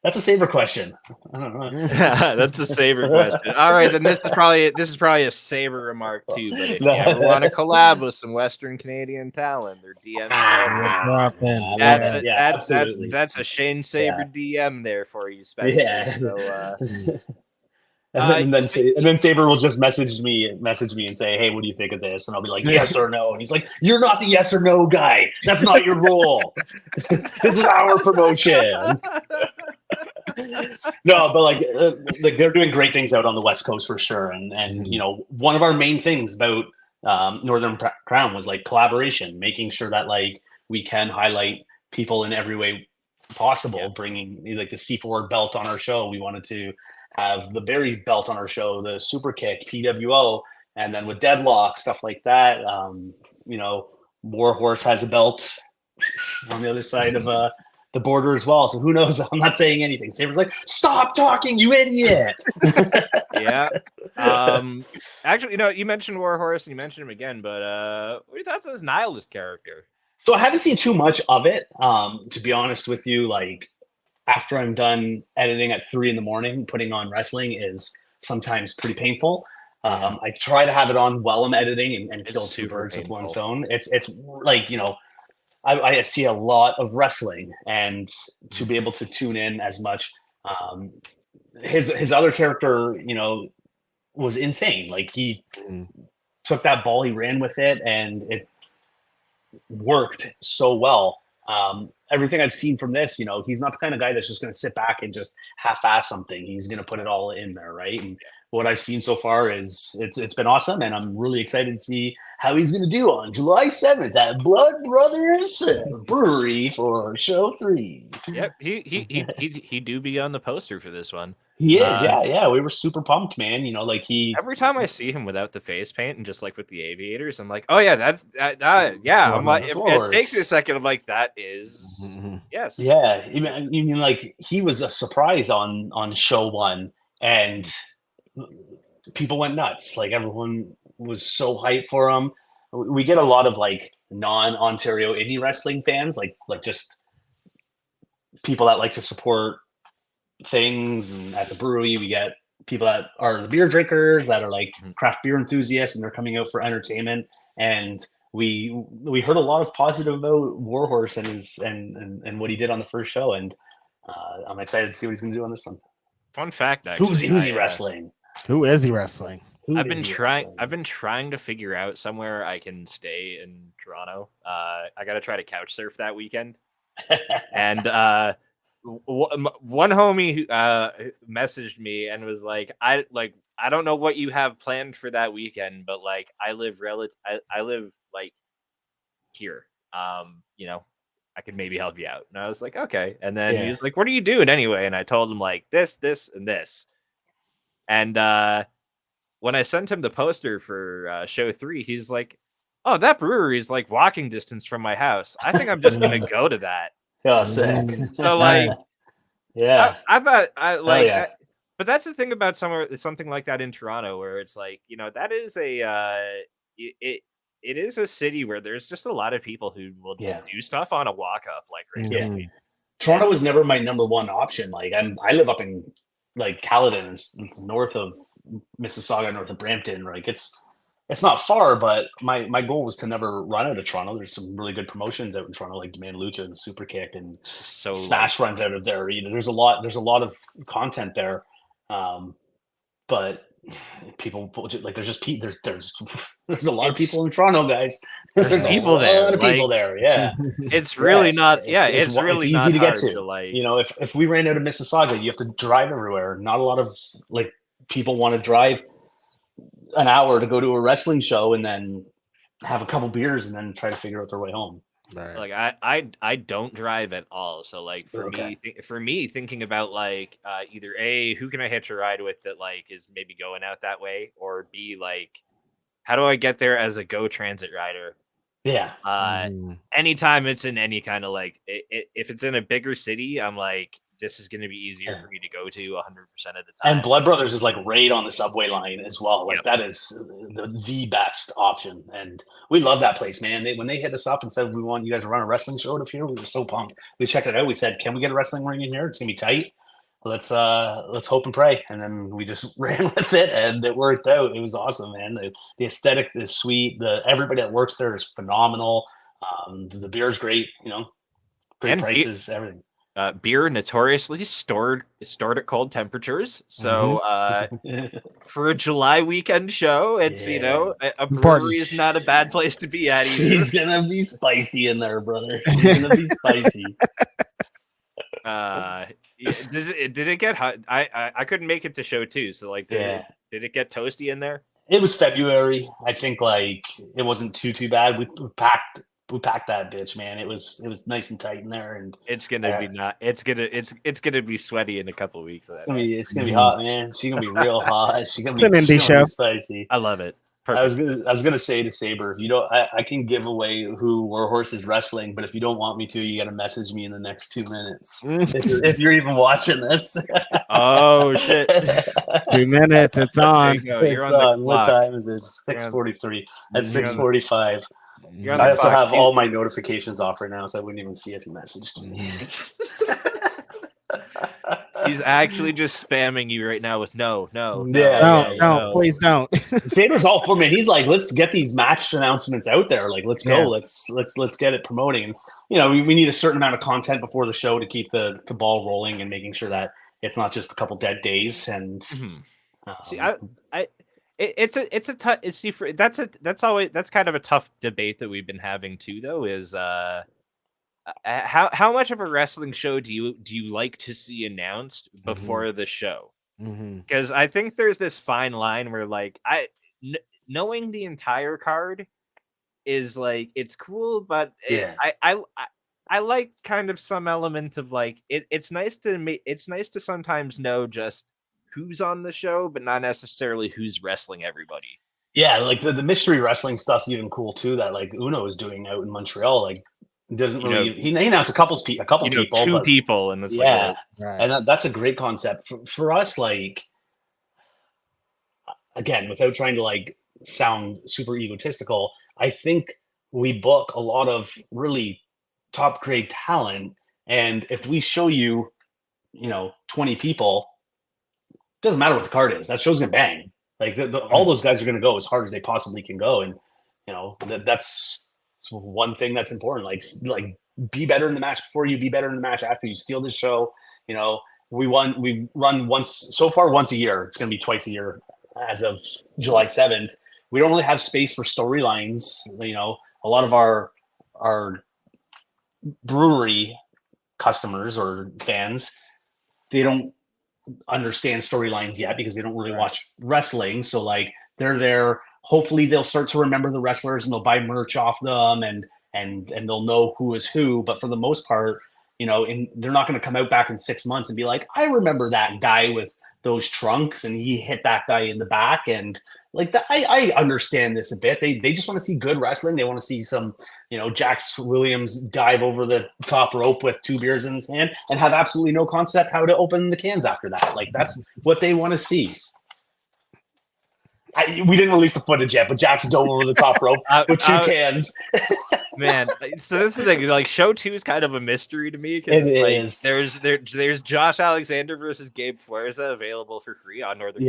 that's a Saber question. I don't know. That's a Saber question. All right, then this is probably a Saber remark too. But if you ever want to collab with some Western Canadian talent, their DM. That's a Shane Saber DM there for you, Spencer. Yeah. So, and then Saber will just message me and say, "Hey, what do you think of this?" And I'll be like, "Yes or no." And he's like, "You're not the yes or no guy. That's not your role. This is our promotion." No, but like they're doing great things out on the West Coast for sure. And you know, one of our main things about Northern Crown was like collaboration, making sure that like we can highlight people in every way possible. Bringing like the C4 belt on our show, we wanted to have the Barry belt on our show, the Super Kick, PWO, and then with Deadlock, stuff like that. You know, Warhorse has a belt on the other side of the border as well. So who knows? I'm not saying anything. Saber's like, "Stop talking, you idiot." Yeah. Actually, you know, you mentioned Warhorse and you mentioned him again, but what are your thoughts on his Nihilist character? So I haven't seen too much of it. To be honest with you, like after I'm done editing at 3 a.m, putting on wrestling is sometimes pretty painful. I try to have it on while I'm editing and kill 2 birds with one stone. It's like, you know, I see a lot of wrestling, and to be able to tune in as much, his other character, you know, was insane. Like he took that ball, he ran with it, and it worked so well. Everything I've seen from this, you know, he's not the kind of guy that's just going to sit back and just half-ass something. He's going to put it all in there, right? And what I've seen so far is it's been awesome, and I'm really excited to see how he's going to do on July 7th at Blood Brothers Brewery for show 3. Yep, he do be on the poster for this one. He is, yeah. We were super pumped, man. You know, like every time I see him without the face paint and just like with the aviators, I'm like, oh yeah, that's yeah. I'm like, if it takes you a second, I'm like, that is yes, yeah. You mean like he was a surprise on show 1, and people went nuts. Like everyone was so hyped for him. We get a lot of like non-Ontario indie wrestling fans, like just people that like to support things. And at the brewery, we get people that are the beer drinkers, that are like craft beer enthusiasts, and they're coming out for entertainment. And we heard a lot of positive about Warhorse and his and what he did on the first show, and I'm excited to see what he's going to do on this one. Fun fact, actually, who's he wrestling? Who is he wrestling? I've been trying to figure out somewhere I can stay in Toronto. I got to try to couch surf that weekend, and one homie who messaged me and was like, I don't know what you have planned for that weekend, but like I live like here. You know, I could maybe help you out. And I was like, okay. And then he was like, what are you doing anyway? And I told him like this, and this. And when I sent him the poster for show 3, he's like, oh, that brewery is like walking distance from my house. I think I'm just going to go to that. Oh, sick. So like, yeah, I thought I like, but that's the thing about something like that in Toronto, where it's like, you know, that is it is a city where there's just a lot of people who will just do stuff on a walk up. Like, right Toronto was never my number one option. Like I live up in like Caledon, it's north of Mississauga, north of Brampton. Like it's not far, but my goal was to never run out of Toronto. There's some really good promotions out in Toronto, like Demand Lucha and Super Kick, and Smash runs out of there. You know, there's a lot of content there, but people like there's a lot of people in Toronto, guys. There's people there. A lot of people there. Yeah, it's really not. Yeah, it's really easy to get to. Like, you know, if we ran out of Mississauga, you have to drive everywhere. Not a lot of like people want to drive an hour to go to a wrestling show and then have a couple beers and then try to figure out their way home. Right. Like I don't drive at all, so like for me thinking about like either A, who can I hitch a ride with that like is maybe going out that way, or B, like how do I get there as a Go Transit rider? Yeah. Anytime it's in any kind of like if it's in a bigger city, I'm like, this is going to be easier for me to go to 100% of the time. And Blood Brothers is like right on the subway line as well. Like that is the best option. And we love that place, man. When they hit us up and said, we want you guys to run a wrestling show up here, we were so pumped. We checked it out. We said, can we get a wrestling ring in here? It's going to be tight. Let's hope and pray. And then we just ran with it and it worked out. It was awesome, man. The aesthetic is sweet. Everybody that works there is phenomenal. The beer's great, great prices, everything. Beer notoriously stored at cold temperatures. So for a July weekend show, it's a brewery is not a bad place to be at either. He's gonna be spicy in there, brother. He's gonna be spicy. Did it get hot? I couldn't make it to show 2, so like did it get toasty in there? It was February. I think like it wasn't too bad. We packed that bitch, man. It was nice and tight in there, and it's gonna be sweaty in a couple of weeks. It's gonna be hot, man. She's gonna be real hot. She's gonna be an indie show. Spicy. I love it. Perfect. I was gonna say to Saber, if you don't, I can give away who Warhorse is wrestling, but if you don't want me to, you got to message me in the next 2 minutes if you're even watching this. Oh shit! 2 minutes, it's on. It's on. What time is it? 6:43. At 6:45. I also have all my notifications off right now, so I wouldn't even see if you messaged me. He's actually just spamming you right now with no, please don't. Saber's all for me. He's like, let's get these match announcements out there. Like, let's go. Let's get it promoting. And we need a certain amount of content before the show to keep the ball rolling and making sure that it's not just a couple dead days. And see, it's a tough. That's kind of a tough debate that we've been having too, though. Is how much of a wrestling show do you like to see announced before the show? Because I think there's this fine line where like knowing the entire card is like it's cool, but I like kind of some element of like it's nice to sometimes know just who's on the show, but not necessarily who's wrestling everybody. Yeah, like the mystery wrestling stuff's even cool too. That like Uno is doing out in Montreal, like. Doesn't really he announced a couple people, two people, and it's and that's a great concept for us. Like, again, without trying to like sound super egotistical, I think we book a lot of really top grade talent, and if we show you, 20 people, doesn't matter what the card is. That show's gonna bang. Like all those guys are gonna go as hard as they possibly can go, and that's one thing that's important. Like be better in the match before you be better in the match after. You steal the show. We run once a year. It's going to be twice a year as of July 7th. We don't really have space for storylines. A lot of our brewery customers or fans, they don't understand storylines yet because they don't really watch wrestling. So like they're there. Hopefully they'll start to remember the wrestlers and they'll buy merch off them and they'll know who is who. But for the most part, they're not going to come out back in 6 months and be like, I remember that guy with those trunks and he hit that guy in the back. And like that, I understand this a bit. They just want to see good wrestling. They want to see some, Jax Williams dive over the top rope with 2 beers in his hand and have absolutely no concept how to open the cans after that. Like that's what they want to see. We didn't release the footage yet, but Jackson dove over the top rope with 2 cans. Man, so this is the thing. Like, show 2 is kind of a mystery to me. It is. There's Josh Alexander versus Gabe Fuerza available for free on Northern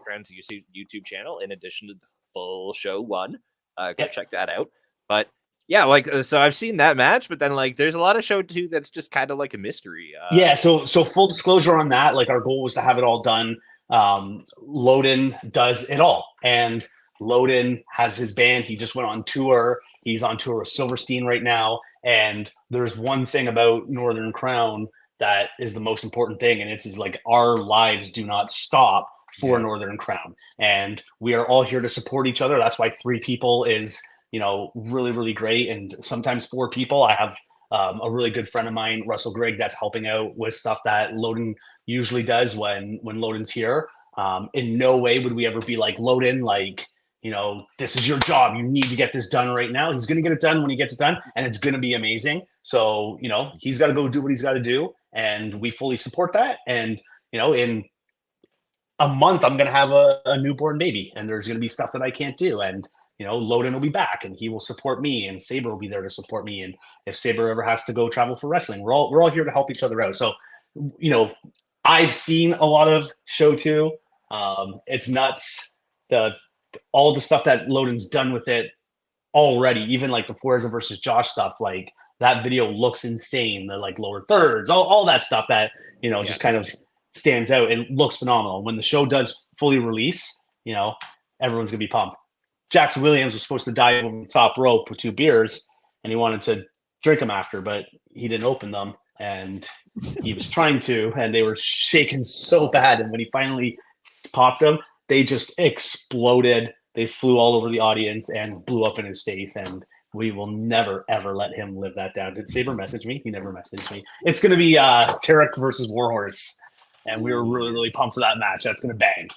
Friends YouTube channel. In addition to the full show 1, go check that out. But yeah, like so I've seen that match, but then like there's a lot of show 2 that's just kind of like a mystery. So full disclosure on that. Like our goal was to have it all done. Loden does it all, and Loden has his band. He just went on tour. He's on tour with Silverstein right now, and there's one thing about Northern Crown that is the most important thing, and it's like our lives do not stop for Northern Crown. And we are all here to support each other. That's why 3 people is, really, really great. And sometimes 4 people. I have a really good friend of mine, Russell Grigg, that's helping out with stuff that Loden usually does when Loden's here. In no way would we ever be like, Loden, like, this is your job. You need to get this done right now. He's going to get it done when he gets it done, and it's going to be amazing. So, he's got to go do what he's got to do, and we fully support that. And, in a month, I'm going to have a newborn baby, and there's going to be stuff that I can't do. And, Loden will be back, and he will support me, and Saber will be there to support me. And if Saber ever has to go travel for wrestling, we're all here to help each other out. So, I've seen a lot of Show 2. It's nuts. All the stuff that Loden's done with it already, even like the Fuerza versus Josh stuff, like that video looks insane. The like lower thirds, all that stuff that, just kind of stands out. It looks phenomenal. When the show does fully release, everyone's gonna be pumped. Jax Williams was supposed to dive over the top rope with 2 beers, and he wanted to drink them after, but he didn't open them, and he was trying to, and they were shaking so bad. And when he finally popped them, they just exploded. They flew all over the audience and blew up in his face. And we will never, ever let him live that down. Did Saber message me? He never messaged me. It's going to be Tarek versus Warhorse. And we were really, really pumped for that match. That's going to bang.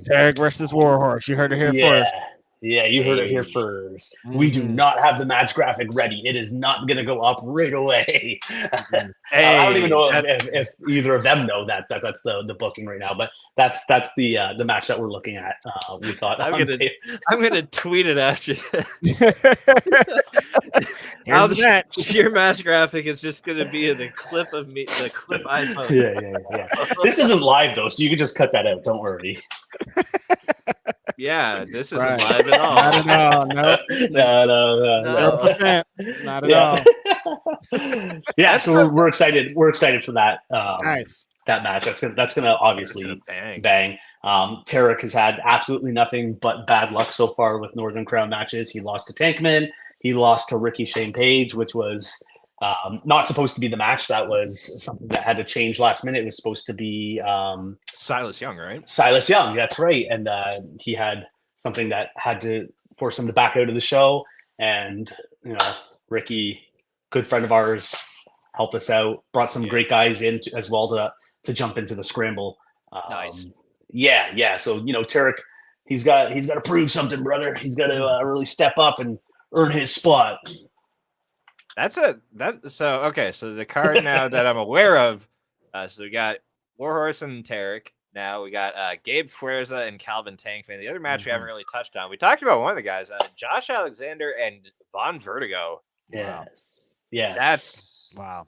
Tarek versus Warhorse. You heard it here first. Yeah, you heard it here first. We do not have the match graphic ready. It is not going to go up right away. I don't even know if either of them know that's the booking right now, but that's the match that we're looking at. We thought I'm gonna tweet it after this. Here's the match. Your match graphic is just gonna be the clip of me, the clip I post. Yeah. This isn't live though, so you can just cut that out. Don't worry. Yeah, this isn't live at all. Not at all. No. 0%. Not at all. Yeah, so we're excited. We're excited for that. Nice. That match. That's gonna obviously bang. Tarek has had absolutely nothing but bad luck so far with Northern Crown matches. He lost to Tankman. He lost to Ricky Shane Page, which was not supposed to be the match. That was something that had to change last minute. It was supposed to be Silas Young, right? Silas Young, that's right. And he had something that had to force him to back out of the show. And, Ricky, good friend of ours, helped us out, brought some great guys in as well to jump into the scramble. Nice. Yeah. So, Tarek, he's got to prove something, brother. He's got to really step up and earn his spot. So the card now that I'm aware of, so we got Warhorse and Tarek. Now we got Gabe Fuerza and Calvin Tankman. The other match we haven't really touched on. We talked about one of the guys, Josh Alexander and Von Vertigo. Yes. Wow. That's wow.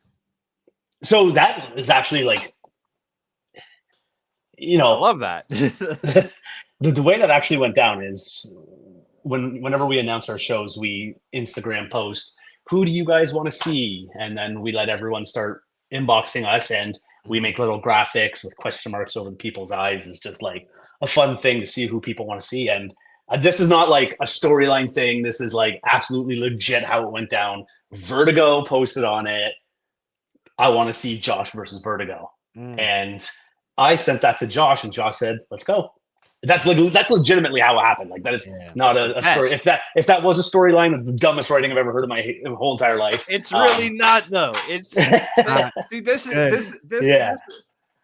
So that is actually like, I love that. the way that actually went down is whenever we announce our shows, we Instagram post, who do you guys want to see? And then we let everyone start inboxing us, and we make little graphics with question marks over the people's eyes. It's just like a fun thing to see who people want to see. And this is not like a storyline thing. This is like absolutely legit how it went down. Vertigo posted on it, I want to see Josh versus Vertigo. And I sent that to Josh, and Josh said, let's go. That's legitimately how it happened. Like that is not a story. If that was a storyline, it's the dumbest writing I've ever heard in my whole entire life. It's really not though. It's see,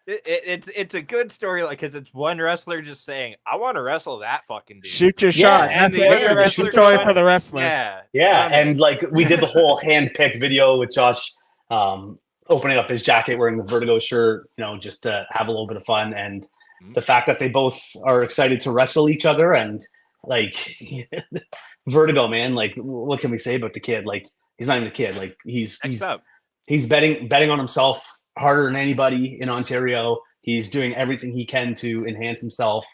it's a good story, like because it's one wrestler just saying, "I want to wrestle that fucking dude." Shoot your shot. And the other wrestler story for the wrestlers. Yeah. And like we did the whole hand-picked video with Josh opening up his jacket, wearing the Vertigo shirt, just to have a little bit of fun. And the fact that they both are excited to wrestle each other, and like Vertigo, man, like what can we say about the kid? Like he's not even a kid. Like he's betting on himself harder than anybody in Ontario. He's doing everything he can to enhance himself.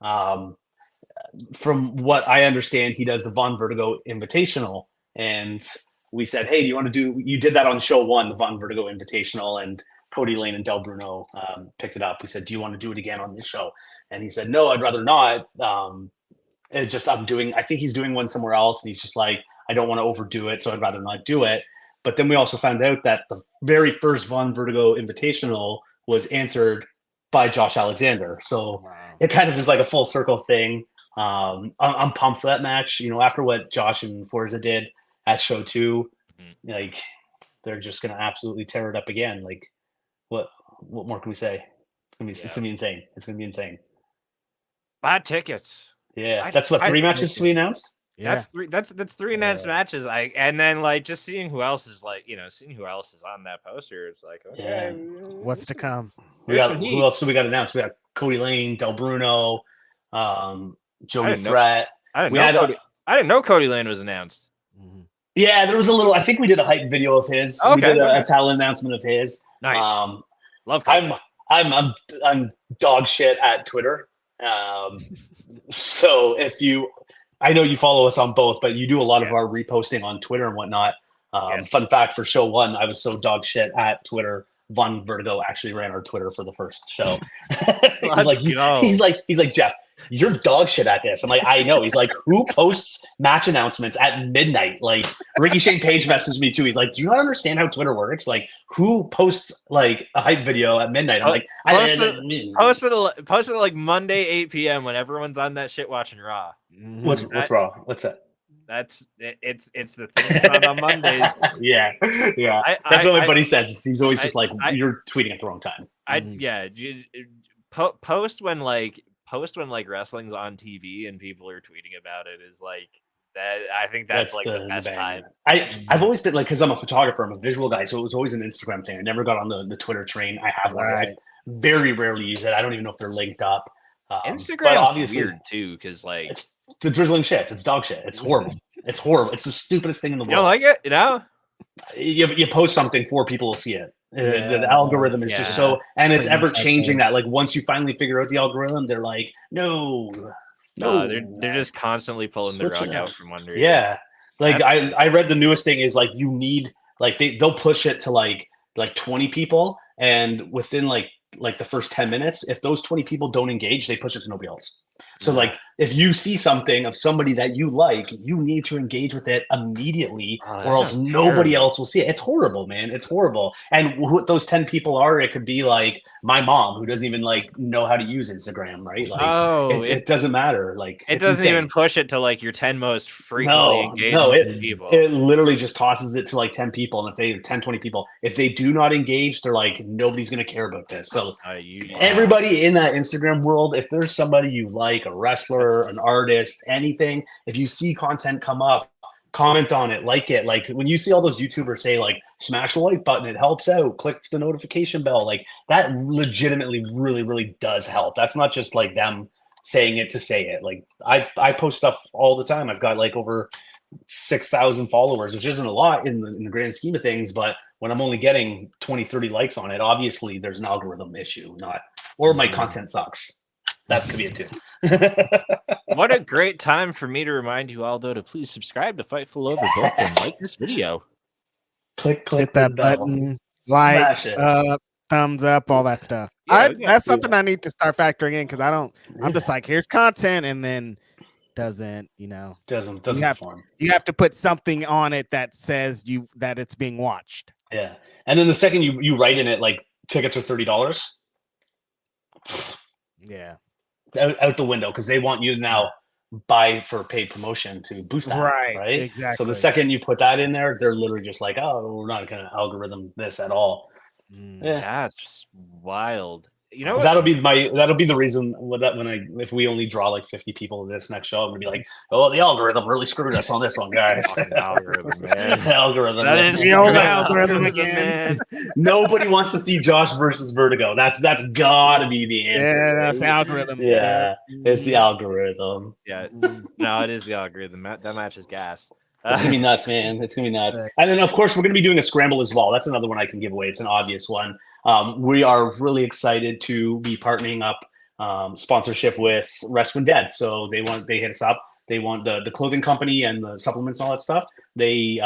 From what I understand, he does the Von Vertigo Invitational, and we said, hey, do you want to do? You did that on show 1, the Von Vertigo Invitational, and Cody Lane and Del Bruno picked it up. We said, do you want to do it again on this show? And he said, no, I'd rather not. I think he's doing one somewhere else. And he's just like, I don't want to overdo it, so I'd rather not do it. But then we also found out that the very first Von Vertigo Invitational was answered by Josh Alexander. So it kind of is like a full circle thing. I'm pumped for that match. You know, after what Josh and Forza did at show 2, like they're just gonna absolutely tear it up again. Like, what more can we say? It's gonna be insane. It's gonna be insane. Buy tickets. Yeah, that's what 3 matches we announced. Yeah. That's 3 announced matches. And then like just seeing who else is like, seeing who else is on that poster. It's like, okay, what's to come? Who else do we got announced? We got Cody Lane, Del Bruno, Joey Threat. I didn't know Cody Lane was announced. Yeah, there was a little. I think we did a hype video of his. Okay, we did a talent announcement of his. Nice. Love. I'm dog shit at Twitter. So I know you follow us on both, but you do a lot of our reposting on Twitter and whatnot. Fun fact for show 1, I was so dog shit at Twitter. Von Vertigo actually ran our Twitter for the first show. he's like, Geoff, you're dog shit at this. I'm like, I know. He's like, who posts match announcements at midnight? Like, Ricky Shane Page messaged me too. He's like, do you not understand how Twitter works? Like, who posts like a hype video at midnight? I'm like, post it like Monday 8 p.m. when everyone's on that shit watching Raw. What's wrong? What's that? It's the thing that's on Mondays. Yeah. That's what my buddy says. He's always just like, you're tweeting at the wrong time. Post when wrestling's on TV and people are tweeting about it is like that. I think that's like the best time. I've always been like, because I'm a photographer, I'm a visual guy, so it was always an Instagram thing. I never got on the Twitter train. I have one. I very rarely use it. I don't even know if they're linked up. Instagram obviously weird too, because like it's the drizzling shits. It's dog shit. It's horrible. It's horrible. It's the stupidest thing in the world. You don't like it? You post something, 4 people will see it. The algorithm is just so, and it's ever changing. That like once you finally figure out the algorithm, they're like, no, they're just constantly pulling the rug out from under you. Yeah, like I read the newest thing is like you need like they'll push it to like 20 people, and within like the first 10 minutes, if those 20 people don't engage, they push it to nobody else. So like if you see something of somebody that you like, you need to engage with it immediately, or else nobody else will see it. It's horrible, man. It's horrible. And who those 10 people are, it could be like my mom who doesn't even like know how to use Instagram, right? Like it doesn't matter. Like it doesn't even push it to like your 10 most frequently engaged people. It literally just tosses it to like 10 people. And if they 10, 20 people, if they do not engage, they're like, nobody's gonna care about this. So everybody in that Instagram world, if there's somebody you like, a wrestler, an artist, anything, if you see content come up, comment on it, like it. Like when you see all those YouTubers say like smash the like button, it helps out, click the notification bell, like that legitimately really, really does help. That's not just like them saying it to say it. Like I post stuff all the time. I've got like over 6,000 followers, which isn't a lot in the grand scheme of things, but when I'm only getting 20, 30 likes on it, obviously there's an algorithm issue, or my content sucks. That could be it too. What a great time for me to remind you all, though, to please subscribe to Fightful Overbooked and like this video. Click that button, like, thumbs up, all that stuff. That's something I need to start factoring in because I'm just like, here's content, and then doesn't perform. You have to put something on it that says that it's being watched. Yeah, and then the second you write in it like tickets are $30. Yeah. Out the window, because they want you to now buy for paid promotion to boost that, right? Exactly. So the second you put that in there, they're literally just like, oh, we're not going to algorithm this at all. Yeah, it's just wild. You know, that'll be the reason if we only draw like 50 people to this next show, I'm gonna be like, oh, the algorithm really screwed us on this one, guys. Algorithm, man. Algorithm. That is the old algorithm again. Nobody wants to see Josh versus Vertigo. That's gotta be the answer. Yeah, that's algorithm. Yeah, it's the algorithm. Yeah, no, it is the algorithm. That match is gas. It's gonna be nuts, man. It's gonna be nuts. And then, of course, we're gonna be doing a scramble as well. That's another one I can give away. It's an obvious one. We are really excited to be partnering up sponsorship with Rest When Dead. So they hit us up. They want the clothing company and the supplements and all that stuff. They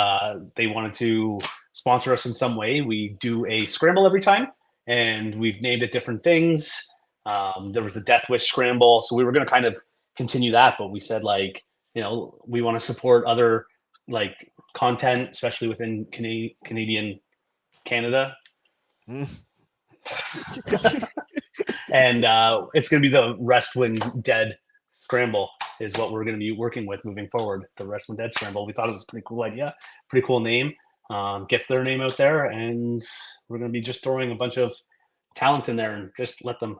wanted to sponsor us in some way. We do a scramble every time, and we've named it different things. There was a Death Wish scramble, so we were gonna kind of continue that, but we said like, we want to support other like content, especially within Canadian Canada. And it's going to be the Rest When Dead Scramble is what we're going to be working with moving forward. The Rest When Dead Scramble. We thought it was a pretty cool idea, pretty cool name. Gets their name out there, and we're going to be just throwing a bunch of talent in there and just let them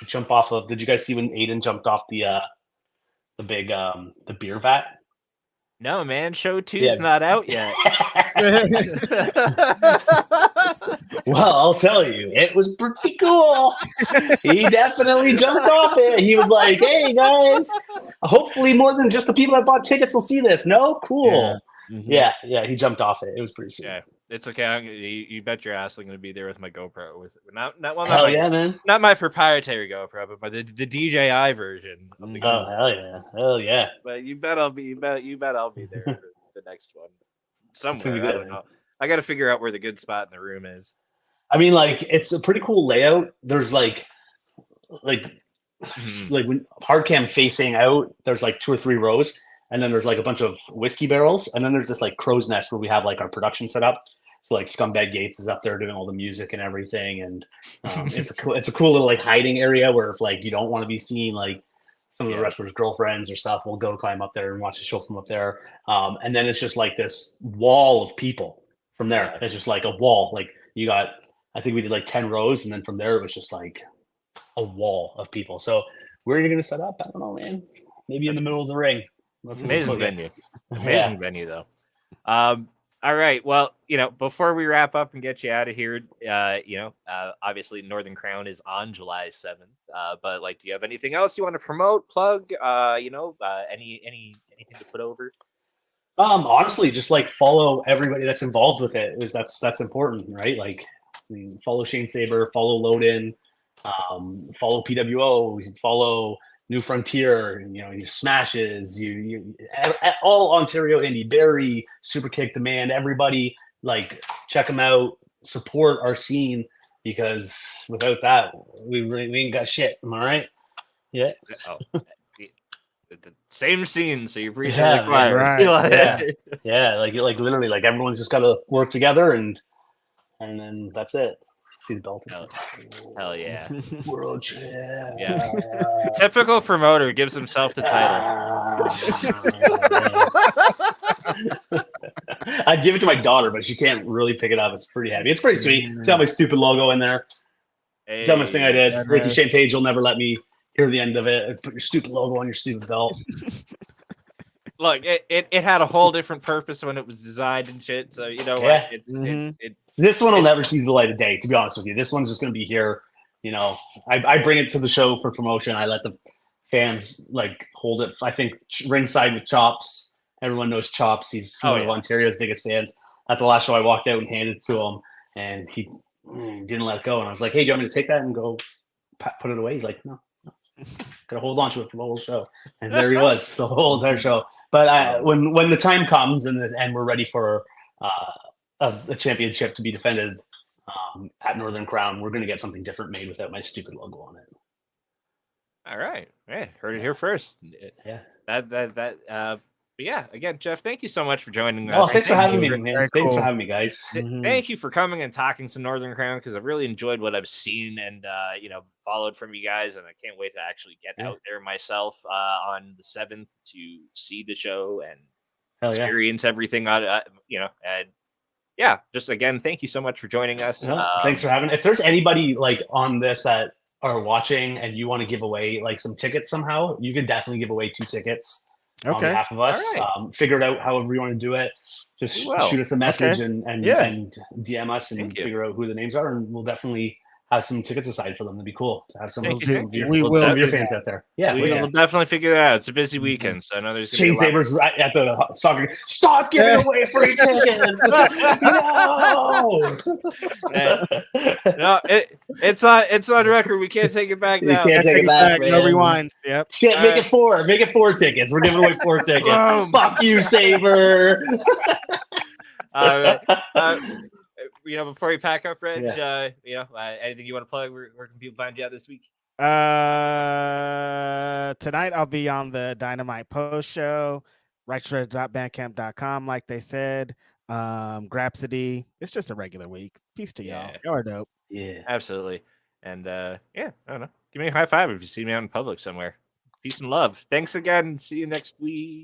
jump off of. Did you guys see when Aiden jumped off the big the beer vat? No, man. Show 2's not out yet. Well, I'll tell you, it was pretty cool. He definitely jumped off it. He was like, "Hey guys, hopefully more than just the people that bought tickets will see this." No, cool. Yeah. He jumped off it. It was pretty sweet. Yeah, it's okay. You bet your ass I'm going to be there with my GoPro. Not my proprietary GoPro, but the DJI version. Of the GoPro. Hell yeah! But you bet I'll be there for the next one somewhere. I don't know. I got to figure out where the good spot in the room is. I mean, like, it's a pretty cool layout. There's like when hard cam facing out, there's like 2 or 3 rows, and then there's like a bunch of whiskey barrels, and then there's this like crow's nest where we have like our production set up. So like Scumbag Gates is up there doing all the music and everything, and it's a cool little like hiding area where if like you don't want to be seen, like some of the wrestlers' girlfriends or stuff, we'll go climb up there and watch the show from up there. And then it's just like this wall of people from there. It's just like a wall. Like you got, I think we did like 10 rows, and then from there it was just like a wall of people. So where are you going to set up? I don't know, man. Maybe in the middle of the ring. Amazing venue. Amazing venue, though. All right. Well, before we wrap up and get you out of here, obviously Northern Crown is on July 7th. But like, do you have anything else you want to promote, plug? Anything to put over? Honestly, just like follow everybody that's involved with it. That's important, right? Like, follow Shane Saber, follow Loden, follow PWO, follow New Frontier, you Smashes, you all Ontario Indie, Barry, Superkick Demand, everybody, like, check them out, support our scene, because without that, we ain't got shit. Am I right? Yeah. The same scene, so you've reached right. Yeah, like literally, like everyone's just got to work together, and then that's it. See the belt. Hell yeah. World champ. Yeah. Typical promoter gives himself the title. I'd give it to my daughter, but she can't really pick it up. It's pretty heavy. It's pretty sweet. It's got my stupid logo in there. Hey, dumbest thing I did. Ricky Shane Page will never let me hear the end of it. Put your stupid logo on your stupid belt. Look, it had a whole different purpose when it was designed and shit. So this one will never see the light of day, to be honest with you. This one's just going to be here. I bring it to the show for promotion. I let the fans like hold it. I think ringside with Chops. Everyone knows Chops. He's one of Ontario's biggest fans. At the last show, I walked out and handed it to him, and he didn't let it go. And I was like, "Hey, do you want me to take that and go put it away?" He's like, "No. Gotta hold on to it for the whole show." And there he was, the whole entire show. But when the time comes and we're ready for a championship to be defended at Northern Crown, we're going to get something different made without my stupid logo on it. All right. Yeah, heard it here first. Yeah. But yeah, again, Geoff, thank you so much for joining us. Oh, thanks for having me, man. Thanks for having me, guys. Thank you for coming and talking to Northern Crown, because I've really enjoyed what I've seen and followed from you guys, and I can't wait to actually get out there myself on the 7th to see the show and experience everything on and just again, thank you so much for joining us. Thanks for having me. If there's anybody like on this that are watching and you want to give away like some tickets somehow, you can definitely give away 2 tickets on behalf of us. Right. Figure it out however you want to do it. Just shoot us a message and DM us and figure out who the names are, and we'll definitely have some tickets aside for them. It'd be cool to have some of your fans out there. Yeah, we'll definitely figure it out. It's a busy weekend, so I know there's Shane Sabers at the soccer. Stop giving away free tickets! No, it's on record. We can't take it back now. You can't take it back. No rewinds. Yep. Shit, make it 4. Make it 4 tickets. We're giving away 4 tickets. Fuck you, Saber. Before we pack up, Reg, anything you want to plug? Where can people find you out this week? Tonight I'll be on the Dynamite post show, righteousred.bandcamp.com, like they said. Grapsody. It's just a regular week. Peace to y'all. Y'all are dope. Yeah, absolutely. And I don't know. Give me a high five if you see me out in public somewhere. Peace and love. Thanks again. See you next week.